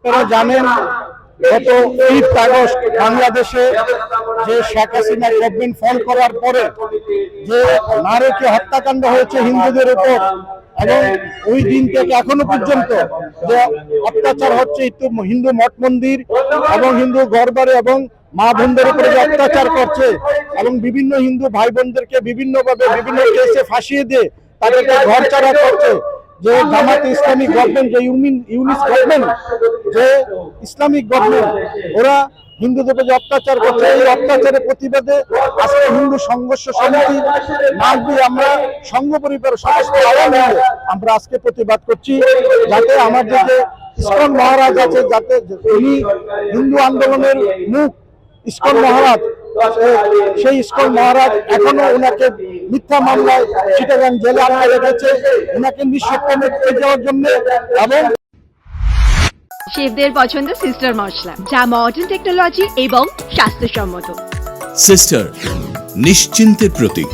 আপনারা জানেন গত 8 আগস্ট বাংলাদেশে যে শেখ হাসিনা গভর্নমেন্ট ফল করার পরে যে নারকীয় হত্যাকাণ্ড হয়েছে হিন্দুদের উপর, এবং ওই দিন থেকে এখনো পর্যন্ত যে অত্যাচার হচ্ছে হিন্দু মঠ মন্দির এবং হিন্দু ঘরবাড়ি এবং মা বোনদের উপরে যে অত্যাচার করছে, এবং বিভিন্ন হিন্দু ভাই বোনদেরকে বিভিন্নভাবে বিভিন্ন কেসে ফাঁসিয়ে দিয়ে তাদেরকে ঘর ছাড়া করছে, যে জামাতে ইসলামী গভর্নমেন্ট, যে ইউনিস গভর্নমেন্ট, যে ইসলামিক গভর্নমেন্ট, ওরা হিন্দুদের উপর যে অত্যাচার করছে, এই অত্যাচারের প্রতিবাদে আজকে হিন্দু সংঘর্ষ সমিতি নাম দিয়ে আমরা সংঘ পরিবার সমস্ত আওয়ামী আমরা আজকে প্রতিবাদ করছি, যাতে আমাদের যে ইসকন মহারাজ আছে, যাতে উনি হিন্দু আন্দোলনের মুখ ইসকন মহারাজ, সেই ইসকন মহারাজ এখনো ওনাকে মিথ্যা মামলায় চিটাগাং জেলে আটকে রেখেছে, ওনাকে নিঃশক্তি দেওয়ার জন্য। এবং শেফদের পছন্দ সিস্টার মশলা, যা মডার্ন টেকনোলজি এবং স্বাস্থ্যসম্মত। সিস্টার নিশ্চিন্তের প্রতীক।